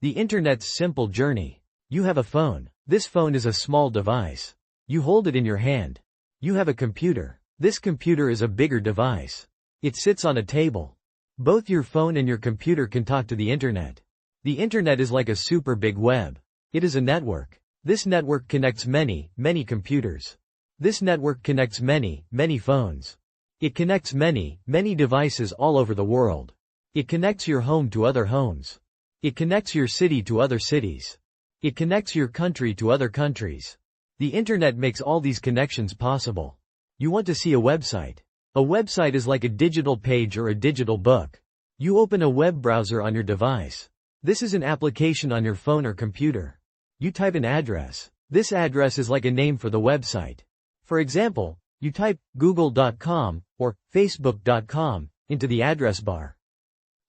The Internet's simple journey. You have a phone. This phone is a small device. You hold it in your hand. You have a computer. This computer is a bigger device. It sits on a table. Both your phone and your computer can talk to the Internet. The Internet is like a super big web. It is a network. This network connects many, many computers. This network connects many, many phones. It connects many, many devices all over the world. It connects your home to other homes. It connects your city to other cities. It connects your country to other countries. The Internet makes all these connections possible. You want to see a website. A website is like a digital page or a digital book. You open a web browser on your device. This is an application on your phone or computer. You type an address. This address is like a name for the website. For example, you type google.com or facebook.com into the address bar.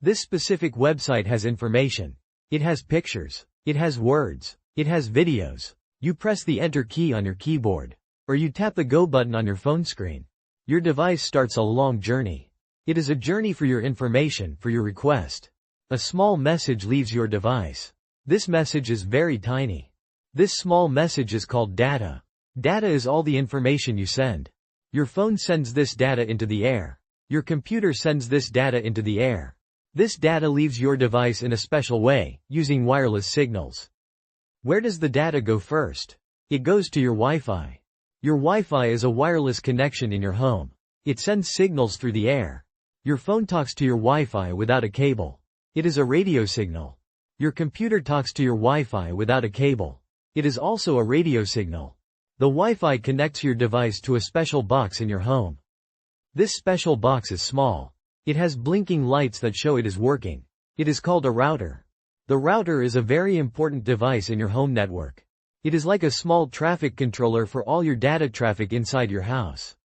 This specific website has information. It has pictures. It has words. It has videos. You press the Enter key on your keyboard. Or you tap the Go button on your phone screen. Your device starts a long journey. It is a journey for your information, for your request. A small message leaves your device. This message is very tiny. This small message is called data. Data is all the information you send. Your phone sends this data into the air. Your computer sends this data into the air. This data leaves your device in a special way, using wireless signals. Where does the data go first? It goes to your Wi-Fi. Your Wi-Fi is a wireless connection in your home. It sends signals through the air. Your phone talks to your Wi-Fi without a cable. It is a radio signal. Your computer talks to your Wi-Fi without a cable. It is also a radio signal. The Wi-Fi connects your device to a special box in your home. This special box is small. It has blinking lights that show it is working. It is called a router. The router is a very important device in your home network. It is like a small traffic controller for all your data traffic inside your house.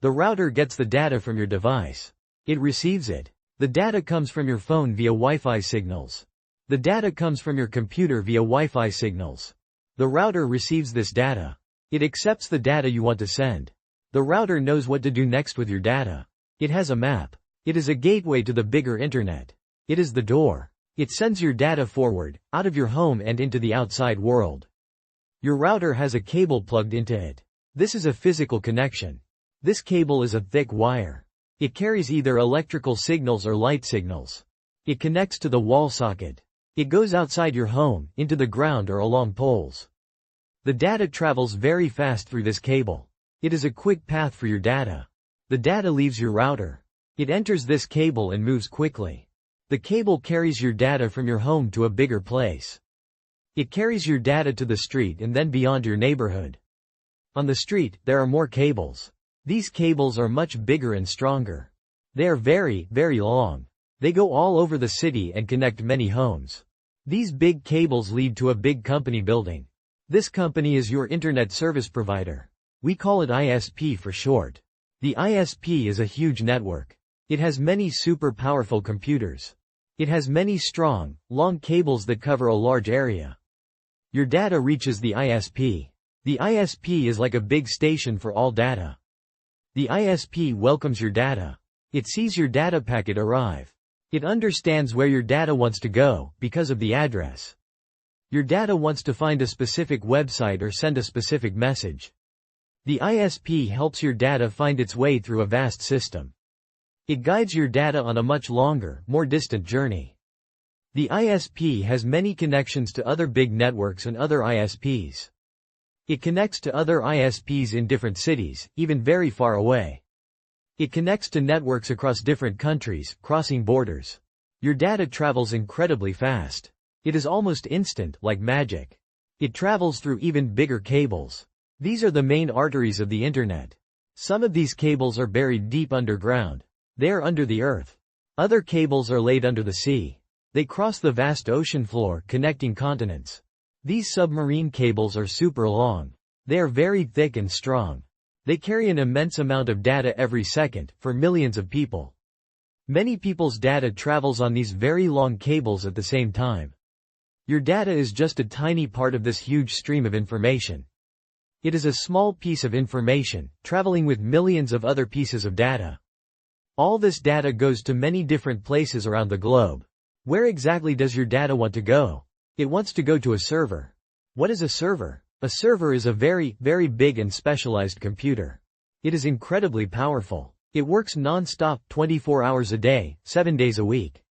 The router gets the data from your device. It receives it. The data comes from your phone via Wi-Fi signals. The data comes from your computer via Wi-Fi signals. The router receives this data. It accepts the data you want to send. The router knows what to do next with your data. It has a map. It is a gateway to the bigger Internet. It is the door. It sends your data forward, out of your home and into the outside world. Your router has a cable plugged into it. This is a physical connection. This cable is a thick wire. It carries either electrical signals or light signals. It connects to the wall socket. It goes outside your home, into the ground or along poles. The data travels very fast through this cable. It is a quick path for your data. The data leaves your router. It enters this cable and moves quickly. The cable carries your data from your home to a bigger place. It carries your data to the street and then beyond your neighborhood. On the street, there are more cables. These cables are much bigger and stronger. They are very, very long. They go all over the city and connect many homes. These big cables lead to a big company building. This company is your Internet service provider. We call it ISP for short. The ISP is a huge network. It has many super powerful computers. It has many strong, long cables that cover a large area. Your data reaches the ISP. The ISP is like a big station for all data. The ISP welcomes your data. It sees your data packet arrive. It understands where your data wants to go, because of the address. Your data wants to find a specific website or send a specific message. The ISP helps your data find its way through a vast system. It guides your data on a much longer, more distant journey. The ISP has many connections to other big networks and other ISPs. It connects to other ISPs in different cities, even very far away. It connects to networks across different countries, crossing borders. Your data travels incredibly fast. It is almost instant, like magic. It travels through even bigger cables. These are the main arteries of the Internet. Some of these cables are buried deep underground. They are under the earth. Other cables are laid under the sea. They cross the vast ocean floor, connecting continents. These submarine cables are super long. They are very thick and strong. They carry an immense amount of data every second, for millions of people. Many people's data travels on these very long cables at the same time. Your data is just a tiny part of this huge stream of information. It is a small piece of information, traveling with millions of other pieces of data. All this data goes to many different places around the globe. Where exactly does your data want to go? It wants to go to a server. What is a server? A server is a very, very big and specialized computer. It is incredibly powerful. It works non-stop 24 hours a day, 7 days a week.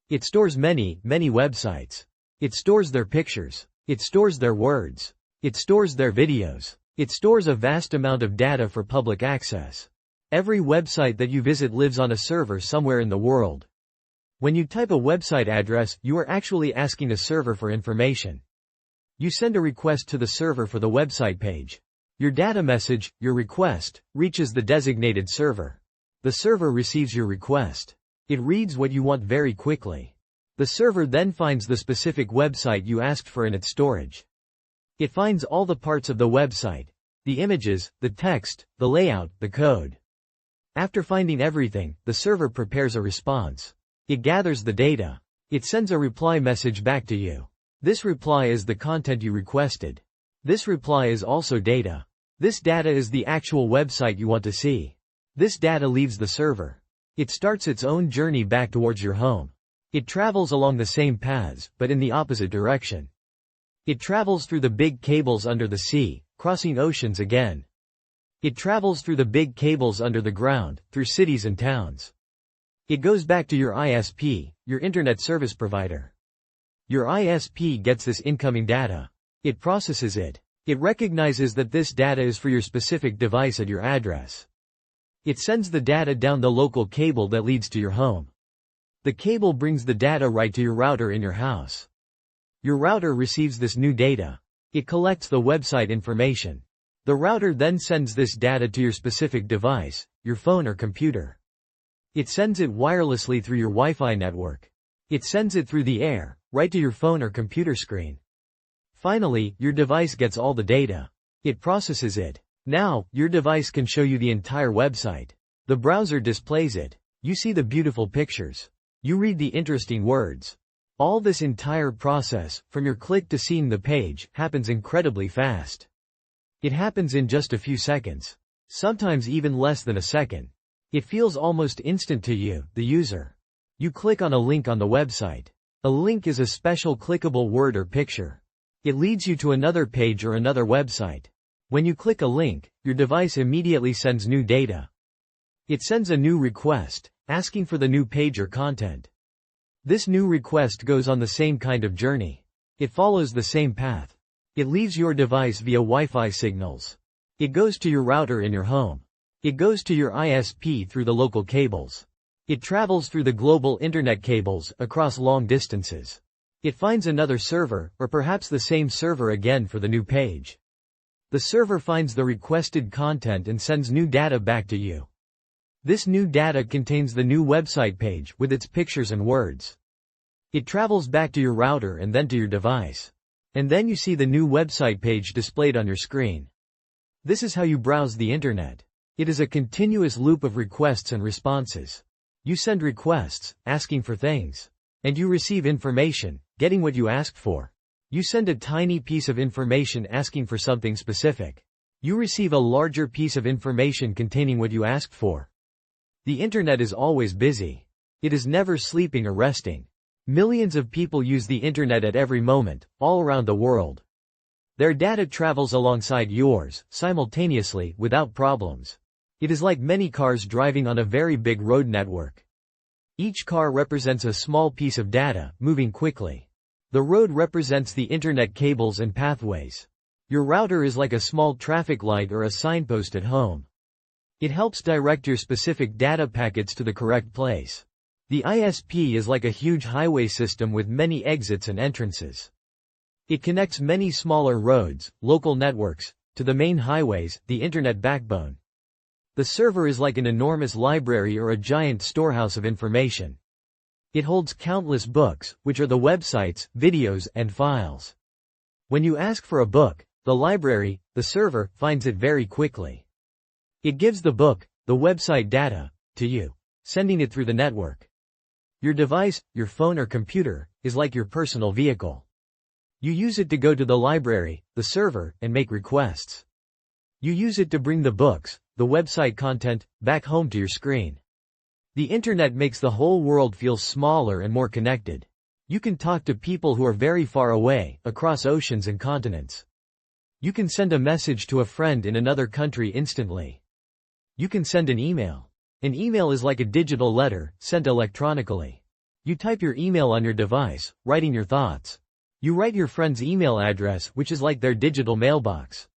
It stores many, many websites. It stores their pictures. It stores their words. It stores their videos. It stores a vast amount of data for public access. Every website that you visit lives on a server somewhere in the world. When you type a website address, you are actually asking a server for information. You send a request to the server for the website page. Your data message, your request, reaches the designated server. The server receives your request. It reads what you want very quickly. The server then finds the specific website you asked for in its storage. It finds all the parts of the website, the images, the text, the layout, the code. After finding everything, the server prepares a response. It gathers the data. It sends a reply message back to you. This reply is the content you requested. This reply is also data. This data is the actual website you want to see. This data leaves the server. It starts its own journey back towards your home. It travels along the same paths, but in the opposite direction. It travels through the big cables under the sea, crossing oceans again. It travels through the big cables under the ground, through cities and towns. It goes back to your ISP, your internet service provider. Your ISP gets this incoming data. It processes it. It recognizes that this data is for your specific device at your address. It sends the data down the local cable that leads to your home. The cable brings the data right to your router in your house. Your router receives this new data. It collects the website information. The router then sends this data to your specific device, your phone or computer. It sends it wirelessly through your Wi-Fi network. It sends it through the air, right to your phone or computer screen. Finally, your device gets all the data. It processes it. Now, your device can show you the entire website. The browser displays it. You see the beautiful pictures. You read the interesting words. All this entire process, from your click to seeing the page, happens incredibly fast. It happens in just a few seconds. Sometimes even less than a second. It feels almost instant to you, the user. You click on a link on the website. A link is a special clickable word or picture. It leads you to another page or another website. When you click a link, your device immediately sends new data. It sends a new request, asking for the new page or content. This new request goes on the same kind of journey. It follows the same path. It leaves your device via Wi-Fi signals. It goes to your router in your home. It goes to your ISP through the local cables. It travels through the global internet cables across long distances. It finds another server, or perhaps the same server again for the new page. The server finds the requested content and sends new data back to you. This new data contains the new website page with its pictures and words. It travels back to your router and then to your device. And then you see the new website page displayed on your screen. This is how you browse the internet. It is a continuous loop of requests and responses. You send requests, asking for things. And you receive information, getting what you asked for. You send a tiny piece of information asking for something specific. You receive a larger piece of information containing what you asked for. The internet is always busy. It is never sleeping or resting. Millions of people use the internet at every moment, all around the world. Their data travels alongside yours, simultaneously, without problems. It is like many cars driving on a very big road network. Each car represents a small piece of data, moving quickly. The road represents the internet cables and pathways. Your router is like a small traffic light or a signpost at home. It helps direct your specific data packets to the correct place. The ISP is like a huge highway system with many exits and entrances. It connects many smaller roads, local networks, to the main highways, the internet backbone. The server is like an enormous library or a giant storehouse of information. It holds countless books, which are the websites, videos, and files. When you ask for a book, the library, the server, finds it very quickly. It gives the book, the website data, to you, sending it through the network. Your device, your phone or computer, is like your personal vehicle. You use it to go to the library, the server, and make requests. You use it to bring the books, the website content, back home to your screen. The internet makes the whole world feel smaller and more connected. You can talk to people who are very far away, across oceans and continents. You can send a message to a friend in another country instantly. You can send an email. An email is like a digital letter, sent electronically. You type your email on your device, writing your thoughts. You write your friend's email address, which is like their digital mailbox.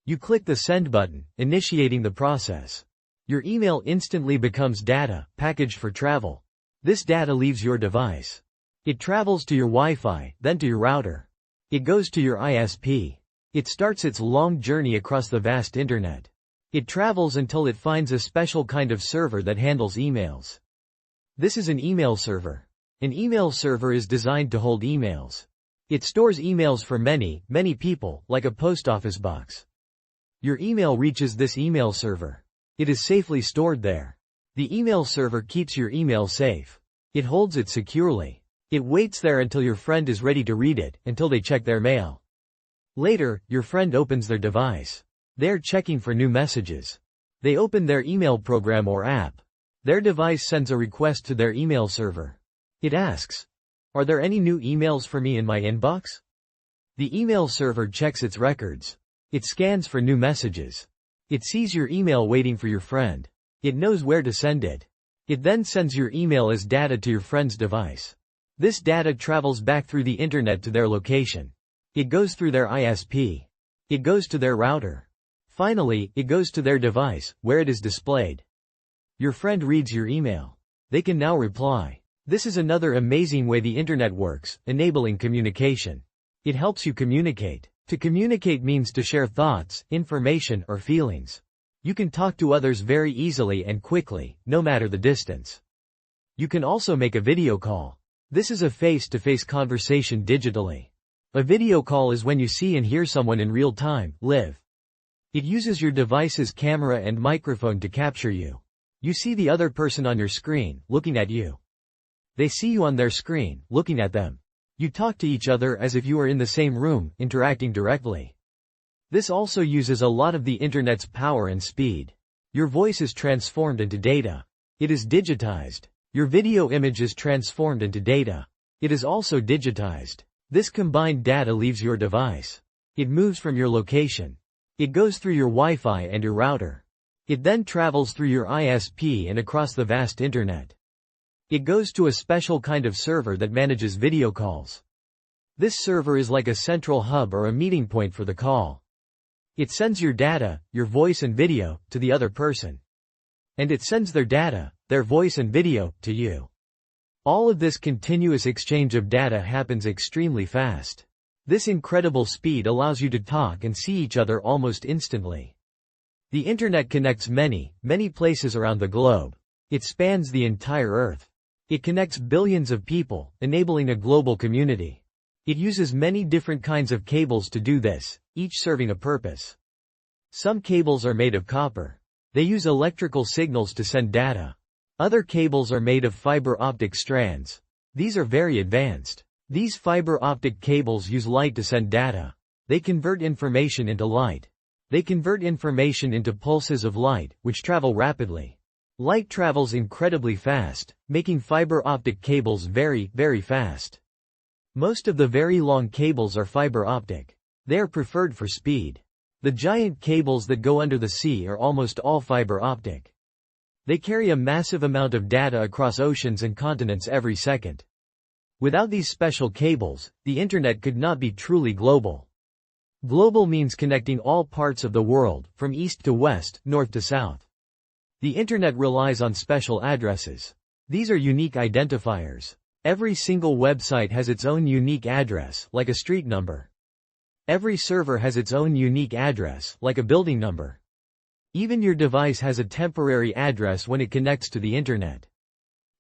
You click the send button, initiating the process. Your email instantly becomes data, packaged for travel. This data leaves your device. It travels to your Wi-Fi, then to your router. It goes to your ISP. It starts its long journey across the vast internet. It travels until it finds a special kind of server that handles emails. This is an email server. An email server is designed to hold emails. It stores emails for many people, like a post office box. Your email reaches this email server. It is safely stored there. The email server keeps your email safe. It holds it securely. It waits there until your friend is ready to read it, until they check their mail. Later, your friend opens their device. They're checking for new messages. They open their email program or app. Their device sends a request to their email server. It asks, "Are there any new emails for me in my inbox?" The email server checks its records. It scans for new messages. It sees your email waiting for your friend. It knows where to send it. It then sends your email as data to your friend's device. This data travels back through the internet to their location. It goes through their ISP. It goes to their router. Finally, it goes to their device, where it is displayed. Your friend reads your email. They can now reply. This is another amazing way the internet works, enabling communication. It helps you communicate. To communicate means to share thoughts, information, or feelings. You can talk to others very easily and quickly, no matter the distance. You can also make a video call. This is a face-to-face conversation digitally. A video call is when you see and hear someone in real time, live. It uses your device's camera and microphone to capture you. You see the other person on your screen, looking at you. They see you on their screen, looking at them. You talk to each other as if you were in the same room, interacting directly. This also uses a lot of the internet's power and speed. Your voice is transformed into data. It is digitized. Your video image is transformed into data. It is also digitized. This combined data leaves your device. It moves from your location. It goes through your Wi-Fi and your router. It then travels through your ISP and across the vast internet. It goes to a special kind of server that manages video calls. This server is like a central hub or a meeting point for the call. It sends your data, your voice and video, to the other person. And it sends their data, their voice and video, to you. All of this continuous exchange of data happens extremely fast. This incredible speed allows you to talk and see each other almost instantly. The internet connects many places around the globe. It spans the entire Earth. It connects billions of people, enabling a global community. It uses many different kinds of cables to do this, each serving a purpose. Some cables are made of copper. They use electrical signals to send data. Other cables are made of fiber optic strands. These are very advanced. These fiber optic cables use light to send data. They convert information into light. They convert information into pulses of light, which travel rapidly. Light travels incredibly fast, making fiber optic cables very fast. Most of the very long cables are fiber optic. They are preferred for speed. The giant cables that go under the sea are almost all fiber optic. They carry a massive amount of data across oceans and continents every second. Without these special cables, the internet could not be truly global. Global means connecting all parts of the world, from east to west, north to south. The internet relies on special addresses. These are unique identifiers. Every single website has its own unique address, like a street number. Every server has its own unique address, like a building number. Even your device has a temporary address when it connects to the internet.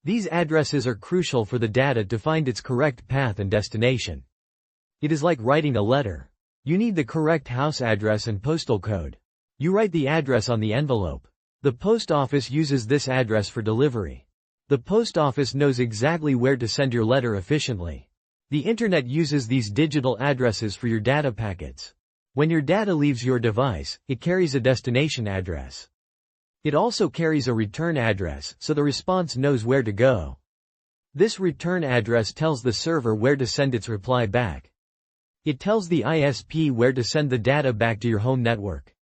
These addresses are crucial for the data to find its correct path and destination. It is like writing a letter. You need the correct house address and postal code. You write the address on the envelope. The post office uses this address for delivery. The post office knows exactly where to send your letter efficiently. The internet uses these digital addresses for your data packets. When your data leaves your device, it carries a destination address. It also carries a return address, so the response knows where to go. This return address tells the server where to send its reply back. It tells the ISP where to send the data back to your home network.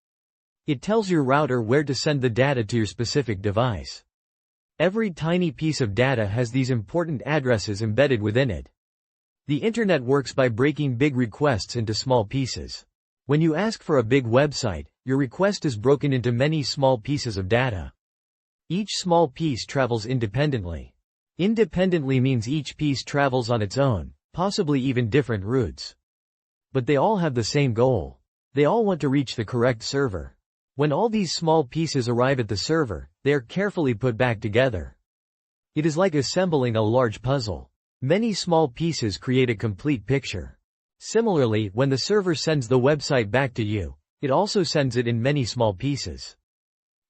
It tells your router where to send the data to your specific device. Every tiny piece of data has these important addresses embedded within it. The internet works by breaking big requests into small pieces. When you ask for a big website, your request is broken into many small pieces of data. Each small piece travels independently. Independently means each piece travels on its own, possibly even different routes. But they all have the same goal. They all want to reach the correct server. When all these small pieces arrive at the server, they are carefully put back together. It is like assembling a large puzzle. Many small pieces create a complete picture. Similarly, when the server sends the website back to you, it also sends it in many small pieces.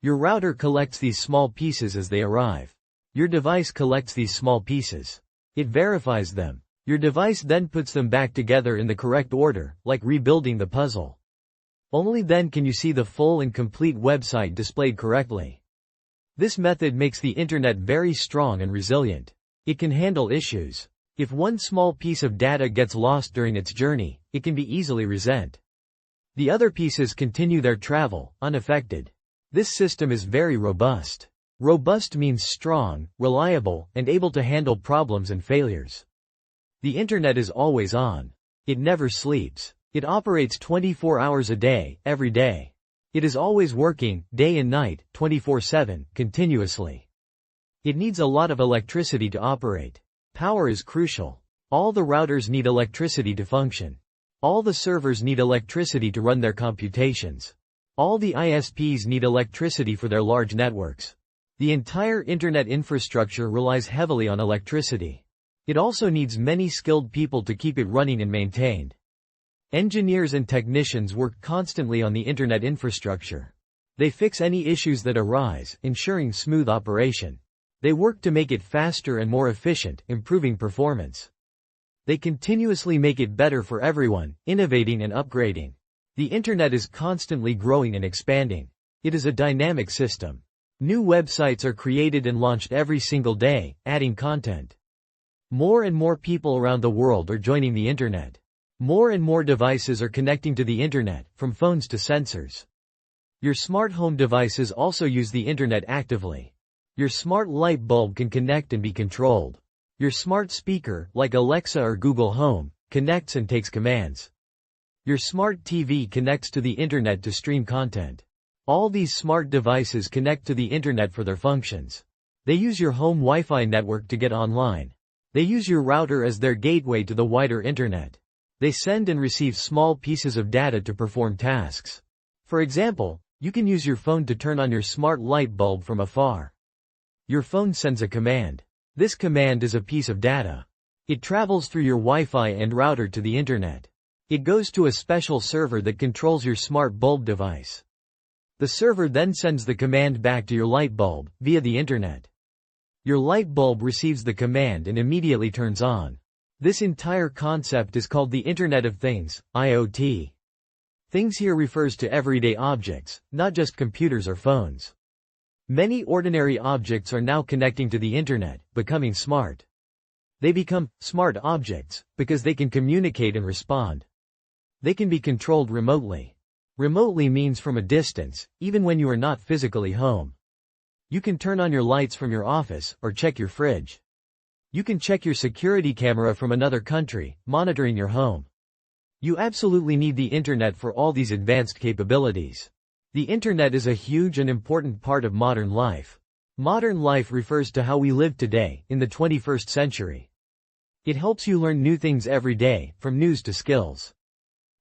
Your router collects these small pieces as they arrive. Your device collects these small pieces. It verifies them. Your device then puts them back together in the correct order, like rebuilding the puzzle. Only then can you see the full and complete website displayed correctly. This method makes the internet very strong and resilient. It can handle issues. If one small piece of data gets lost during its journey, it can be easily reset. The other pieces continue their travel, unaffected. This system is very robust. Robust means strong, reliable, and able to handle problems and failures. The internet is always on. It never sleeps. It operates 24 hours a day, every day. It is always working, day and night, 24/7, continuously. It needs a lot of electricity to operate. Power is crucial. All the routers need electricity to function. All the servers need electricity to run their computations. All the ISPs need electricity for their large networks. The entire internet infrastructure relies heavily on electricity. It also needs many skilled people to keep it running and maintained. Engineers and technicians work constantly on the internet infrastructure. They fix any issues that arise, ensuring smooth operation. They work to make it faster and more efficient, improving performance. They continuously make it better for everyone, innovating and upgrading. The internet is constantly growing and expanding. It is a dynamic system. New websites are created and launched every single day, adding content. More and more people around the world are joining the internet. More and more devices are connecting to the internet, from phones to sensors. Your smart home devices also use the internet actively. Your smart light bulb can connect and be controlled. Your smart speaker, like Alexa or Google Home, connects and takes commands. Your smart TV connects to the internet to stream content. All these smart devices connect to the internet for their functions. They use your home Wi-Fi network to get online. They use your router as their gateway to the wider internet. They send and receive small pieces of data to perform tasks. For example, you can use your phone to turn on your smart light bulb from afar. Your phone sends a command. This command is a piece of data. It travels through your Wi-Fi and router to the internet. It goes to a special server that controls your smart bulb device. The server then sends the command back to your light bulb, via the internet. Your light bulb receives the command and immediately turns on. This entire concept is called the Internet of Things, IoT. Things here refers to everyday objects, not just computers or phones. Many ordinary objects are now connecting to the internet, becoming smart. They become smart objects because they can communicate and respond. They can be controlled remotely. Remotely means from a distance, even when you are not physically home. You can turn on your lights from your office or check your fridge. You can check your security camera from another country, monitoring your home. You absolutely need the internet for all these advanced capabilities. The internet is a huge and important part of modern life. Modern life refers to how we live today, in the 21st century. It helps you learn new things every day, from news to skills.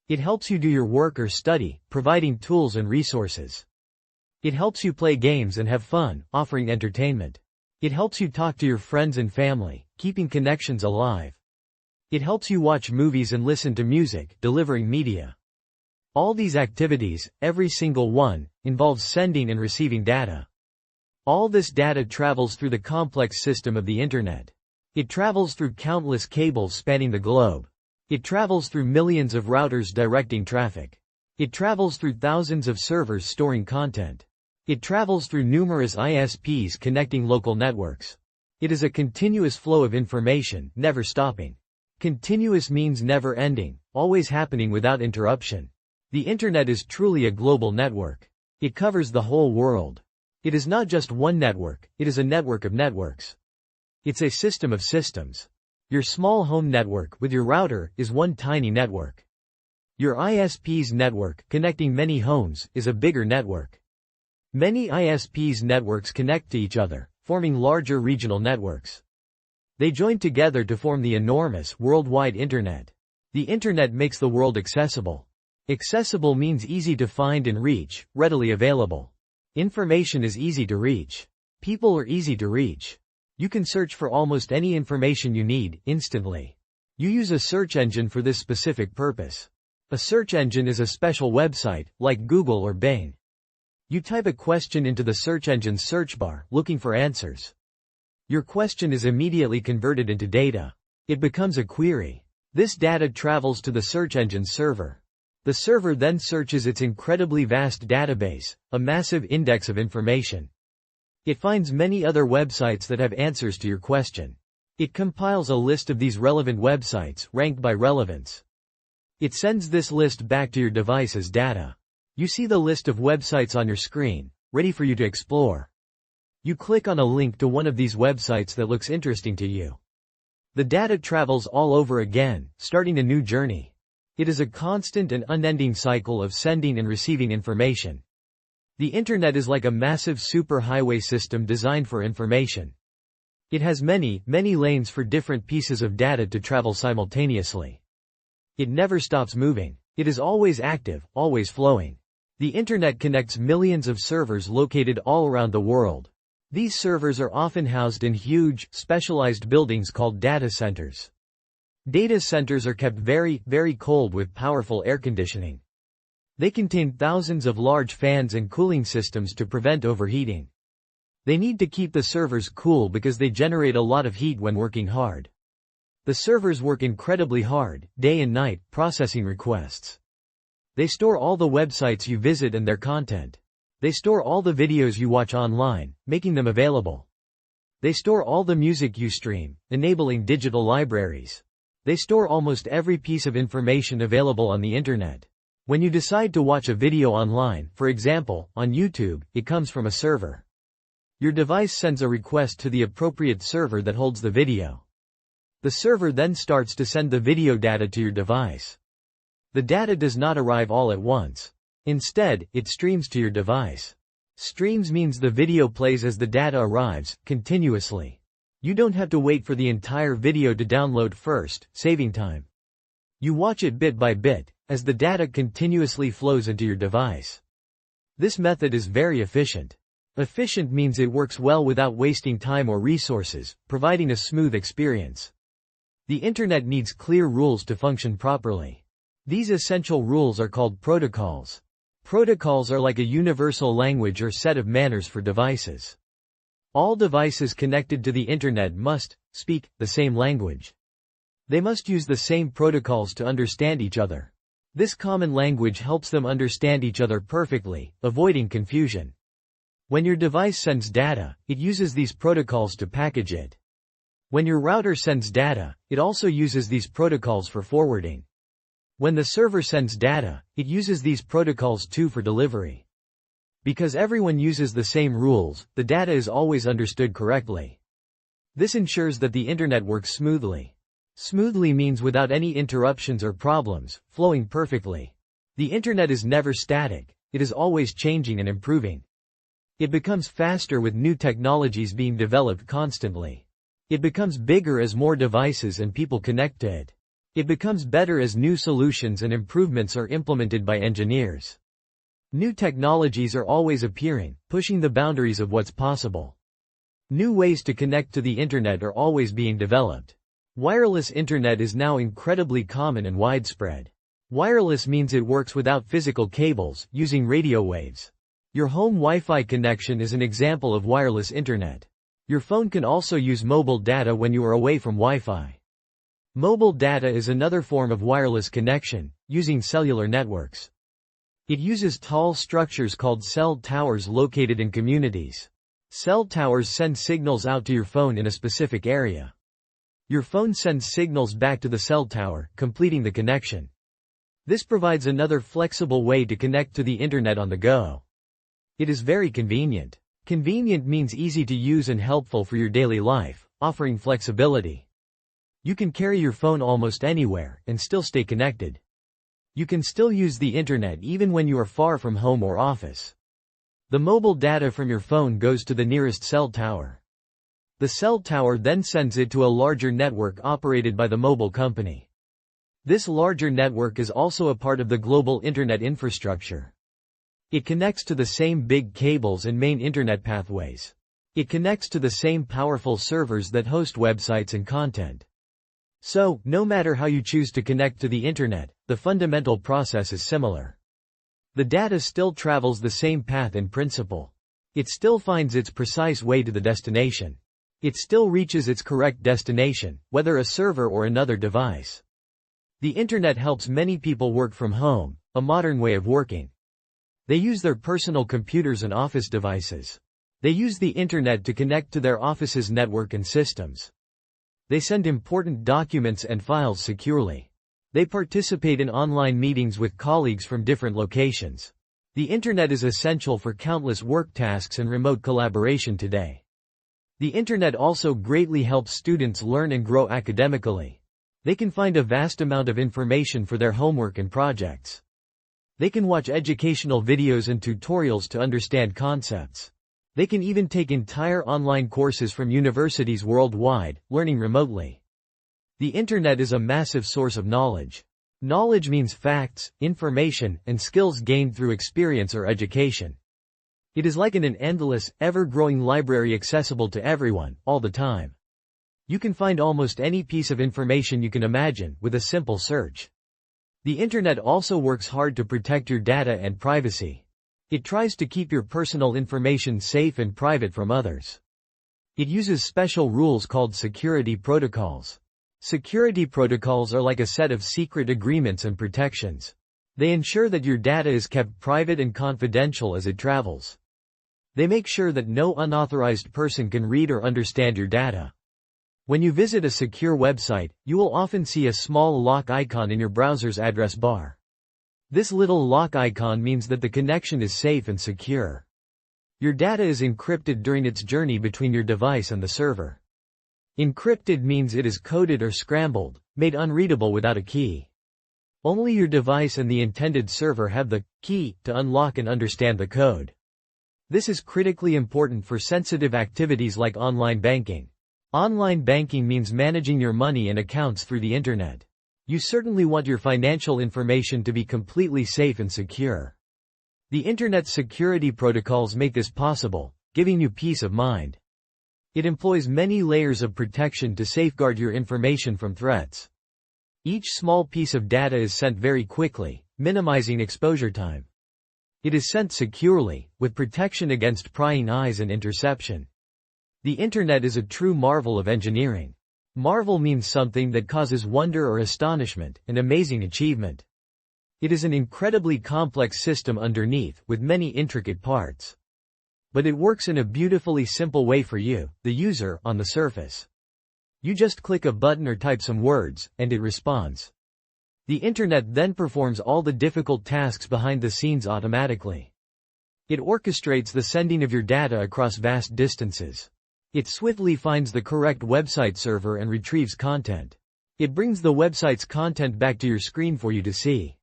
It helps you do your work or study, providing tools and resources. It helps you play games and have fun, offering entertainment. It helps you talk to your friends and family, keeping connections alive. It helps you watch movies and listen to music, delivering media. All these activities, every single one, involves sending and receiving data. All this data travels through the complex system of the internet. It travels through countless cables spanning the globe. It travels through millions of routers directing traffic. It travels through thousands of servers storing content. It travels through numerous ISPs connecting local networks. It is a continuous flow of information, never stopping. Continuous means never ending, always happening without interruption. The internet is truly a global network. It covers the whole world. It is not just one network, it is a network of networks. It's a system of systems. Your small home network with your router is one tiny network. Your ISP's network, connecting many homes, is a bigger network. Many ISP's networks connect to each other, forming larger regional networks. They join together to form the enormous, worldwide internet. The internet makes the world accessible. Accessible means easy to find and reach, readily available. Information is easy to reach. People are easy to reach. You can search for almost any information you need, instantly. You use a search engine for this specific purpose. A search engine is a special website, like Google or Bing. You type a question into the search engine's search bar, looking for answers. Your question is immediately converted into data. It becomes a query. This data travels to the search engine's server. The server then searches its incredibly vast database, a massive index of information. It finds many other websites that have answers to your question. It compiles a list of these relevant websites, ranked by relevance. It sends this list back to your device as data. You see the list of websites on your screen, ready for you to explore. You click on a link to one of these websites that looks interesting to you. The data travels all over again, starting a new journey. It is a constant and unending cycle of sending and receiving information. The internet is like a massive superhighway system designed for information. It has many, many lanes for different pieces of data to travel simultaneously. It never stops moving. It is always active, always flowing. The internet connects millions of servers located all around the world. These servers are often housed in huge, specialized buildings called data centers. Data centers are kept very, very cold with powerful air conditioning. They contain thousands of large fans and cooling systems to prevent overheating. They need to keep the servers cool because they generate a lot of heat when working hard. The servers work incredibly hard, day and night, processing requests. They store all the websites you visit and their content. They store all the videos you watch online, making them available. They store all the music you stream, enabling digital libraries. They store almost every piece of information available on the internet. When you decide to watch a video online, for example, on YouTube, it comes from a server. Your device sends a request to the appropriate server that holds the video. The server then starts to send the video data to your device. The data does not arrive all at once. Instead, it streams to your device. Streams means the video plays as the data arrives, continuously. You don't have to wait for the entire video to download first, saving time. You watch it bit by bit, as the data continuously flows into your device. This method is very efficient. Efficient means it works well without wasting time or resources, providing a smooth experience. The internet needs clear rules to function properly. These essential rules are called protocols. Protocols are like a universal language or set of manners for devices. All devices connected to the internet must speak the same language. They must use the same protocols to understand each other. This common language helps them understand each other perfectly, avoiding confusion. When your device sends data, it uses these protocols to package it. When your router sends data, it also uses these protocols for forwarding. When the server sends data, it uses these protocols too for delivery. Because everyone uses the same rules, the data is always understood correctly. This ensures that the internet works smoothly. Smoothly means without any interruptions or problems, flowing perfectly. The internet is never static, it is always changing and improving. It becomes faster with new technologies being developed constantly. It becomes bigger as more devices and people connect to it. It becomes better as new solutions and improvements are implemented by engineers. New technologies are always appearing, pushing the boundaries of what's possible. New ways to connect to the internet are always being developed. Wireless internet is now incredibly common and widespread. Wireless means it works without physical cables, using radio waves. Your home Wi-Fi connection is an example of wireless internet. Your phone can also use mobile data when you are away from Wi-Fi. Mobile data is another form of wireless connection, using cellular networks. It uses tall structures called cell towers located in communities. Cell towers send signals out to your phone in a specific area. Your phone sends signals back to the cell tower, completing the connection. This provides another flexible way to connect to the internet on the go. It is very convenient. Convenient means easy to use and helpful for your daily life, offering flexibility. You can carry your phone almost anywhere and still stay connected. You can still use the internet even when you are far from home or office. The mobile data from your phone goes to the nearest cell tower. The cell tower then sends it to a larger network operated by the mobile company. This larger network is also a part of the global internet infrastructure. It connects to the same big cables and main internet pathways. It connects to the same powerful servers that host websites and content. So, no matter how you choose to connect to the internet, the fundamental process is similar. The data still travels the same path in principle. It still finds its precise way to the destination. It still reaches its correct destination, whether a server or another device. The internet helps many people work from home, a modern way of working. They use their personal computers and office devices. They use the internet to connect to their office's network and systems. They send important documents and files securely. They participate in online meetings with colleagues from different locations. The internet is essential for countless work tasks and remote collaboration today. The internet also greatly helps students learn and grow academically. They can find a vast amount of information for their homework and projects. They can watch educational videos and tutorials to understand concepts. They can even take entire online courses from universities worldwide, learning remotely. The internet is a massive source of knowledge. Knowledge means facts, information, and skills gained through experience or education. It is like an endless, ever-growing library accessible to everyone, all the time. You can find almost any piece of information you can imagine with a simple search. The internet also works hard to protect your data and privacy. It tries to keep your personal information safe and private from others. It uses special rules called security protocols. Security protocols are like a set of secret agreements and protections. They ensure that your data is kept private and confidential as it travels. They make sure that no unauthorized person can read or understand your data. When you visit a secure website, you will often see a small lock icon in your browser's address bar. This little lock icon means that the connection is safe and secure. Your data is encrypted during its journey between your device and the server. Encrypted means it is coded or scrambled, made unreadable without a key. Only your device and the intended server have the key to unlock and understand the code. This is critically important for sensitive activities like online banking. Online banking means managing your money and accounts through the internet. You certainly want your financial information to be completely safe and secure. The internet's security protocols make this possible, giving you peace of mind. It employs many layers of protection to safeguard your information from threats. Each small piece of data is sent very quickly, minimizing exposure time. It is sent securely, with protection against prying eyes and interception. The internet is a true marvel of engineering. Marvel means something that causes wonder or astonishment, an amazing achievement. It is an incredibly complex system underneath, with many intricate parts. But it works in a beautifully simple way for you, the user, on the surface. You just click a button or type some words, and it responds. The internet then performs all the difficult tasks behind the scenes automatically. It orchestrates the sending of your data across vast distances. It swiftly finds the correct website server and retrieves content. It brings the website's content back to your screen for you to see.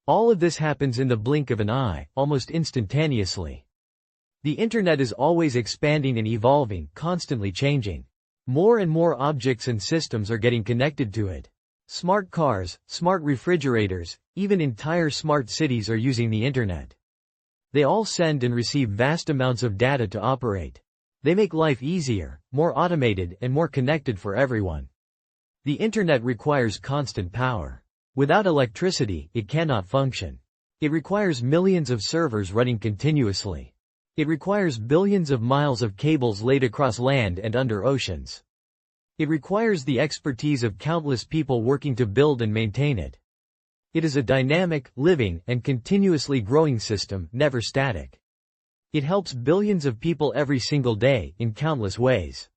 All of this happens in the blink of an eye, almost instantaneously. The internet is always expanding and evolving, constantly changing. More and more objects and systems are getting connected to it. Smart cars, smart refrigerators, even entire smart cities are using the internet. They all send and receive vast amounts of data to operate. They make life easier, more automated, and more connected for everyone. The internet requires constant power. Without electricity, it cannot function. It requires millions of servers running continuously. It requires billions of miles of cables laid across land and under oceans. It requires the expertise of countless people working to build and maintain it. It is a dynamic, living, and continuously growing system, never static. It helps billions of people every single day, in countless ways.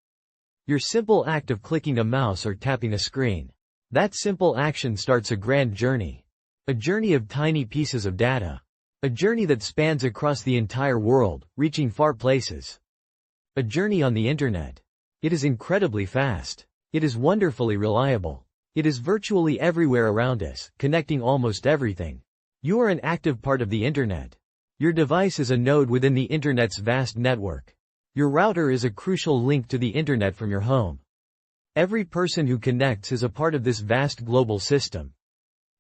Your simple act of clicking a mouse or tapping a screen. That simple action starts a grand journey. A journey of tiny pieces of data. A journey that spans across the entire world, reaching far places. A journey on the internet. It is incredibly fast. It is wonderfully reliable. It is virtually everywhere around us, connecting almost everything. You are an active part of the internet. Your device is a node within the internet's vast network. Your router is a crucial link to the internet from your home. Every person who connects is a part of this vast global system.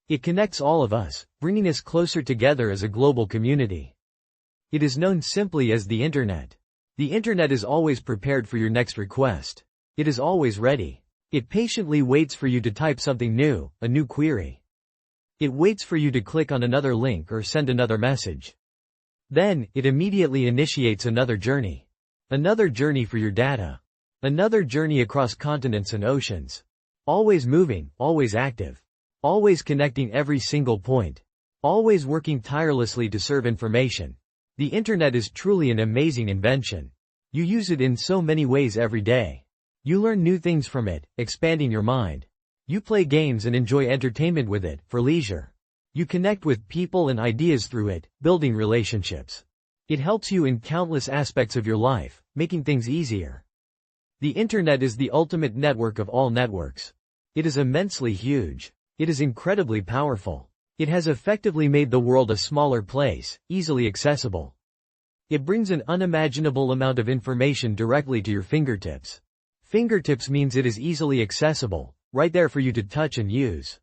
It connects all of us, bringing us closer together as a global community. It is known simply as the internet. The internet is always prepared for your next request. It is always ready. It patiently waits for you to type something new, a new query. It waits for you to click on another link or send another message. Then, it immediately initiates another journey. Another journey for your data. Another journey across continents and oceans. Always moving, always active. Always connecting every single point. Always working tirelessly to serve information. The internet is truly an amazing invention. You use it in so many ways every day. You learn new things from it, expanding your mind. You play games and enjoy entertainment with it, for leisure. You connect with people and ideas through it, building relationships. It helps you in countless aspects of your life, making things easier. The internet is the ultimate network of all networks. It is immensely huge. It is incredibly powerful. It has effectively made the world a smaller place, easily accessible. It brings an unimaginable amount of information directly to your fingertips. Fingertips means it is easily accessible, right there for you to touch and use.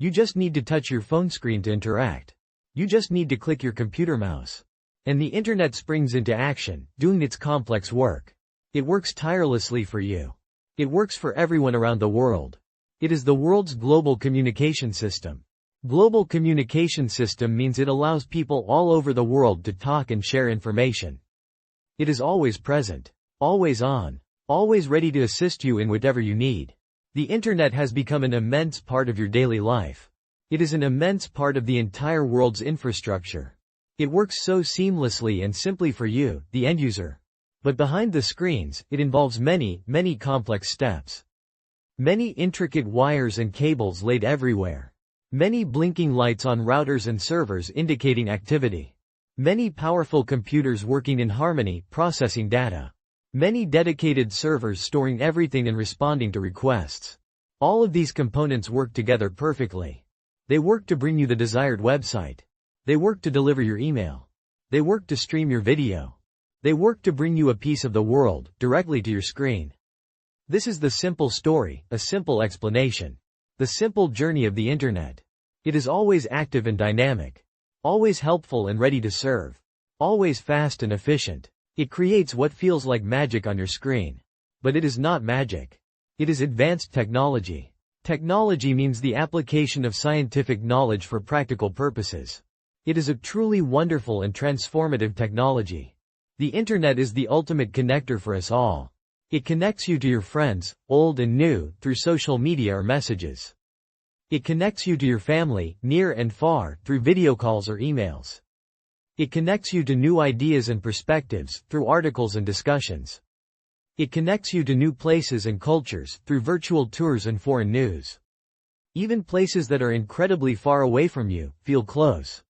You just need to touch your phone screen to interact. You just need to click your computer mouse. And the internet springs into action, doing its complex work. It works tirelessly for you. It works for everyone around the world. It is the world's global communication system. Global communication system means it allows people all over the world to talk and share information. It is always present, always on, always ready to assist you in whatever you need. The internet has become an immense part of your daily life. It is an immense part of the entire world's infrastructure. It works so seamlessly and simply for you, the end user. But behind the screens, it involves many, many complex steps. Many intricate wires and cables laid everywhere. Many blinking lights on routers and servers indicating activity. Many powerful computers working in harmony, processing data. Many dedicated servers storing everything and responding to requests. All of these components work together perfectly. They work to bring you the desired website. They work to deliver your email. They work to stream your video. They work to bring you a piece of the world, directly to your screen. This is the simple story, a simple explanation. The simple journey of the internet. It is always active and dynamic. Always helpful and ready to serve. Always fast and efficient. It creates what feels like magic on your screen. But it is not magic. It is advanced technology. Technology means the application of scientific knowledge for practical purposes. It is a truly wonderful and transformative technology. The internet is the ultimate connector for us all. It connects you to your friends, old and new, through social media or messages. It connects you to your family, near and far, through video calls or emails. It connects you to new ideas and perspectives, through articles and discussions. It connects you to new places and cultures, through virtual tours and foreign news. Even places that are incredibly far away from you, feel close.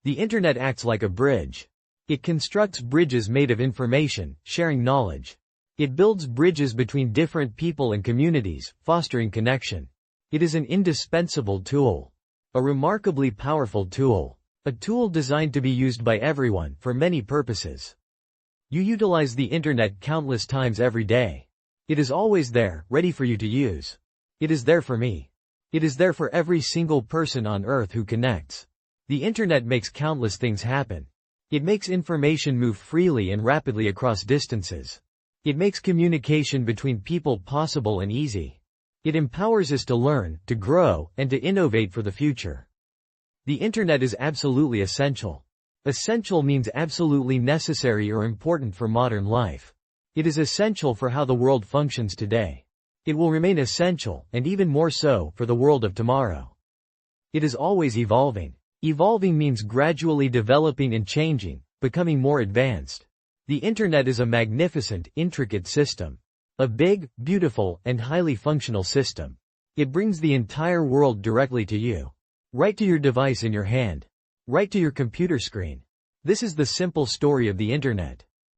The internet acts like a bridge. It constructs bridges made of information, sharing knowledge. It builds bridges between different people and communities, fostering connection. It is an indispensable tool. A remarkably powerful tool. A tool designed to be used by everyone, for many purposes. You utilize the internet countless times every day. It is always there, ready for you to use. It is there for me. It is there for every single person on Earth who connects. The internet makes countless things happen. It makes information move freely and rapidly across distances. It makes communication between people possible and easy. It empowers us to learn, to grow, and to innovate for the future. The internet is absolutely essential. Essential means absolutely necessary or important for modern life. It is essential for how the world functions today. It will remain essential, and even more so, for the world of tomorrow. It is always evolving. Evolving means gradually developing and changing, becoming more advanced. The Internet is a magnificent, intricate system. A big, beautiful, and highly functional system. It brings the entire world directly to you. Right to your device in your hand. Right to your computer screen. This is the simple story of the Internet.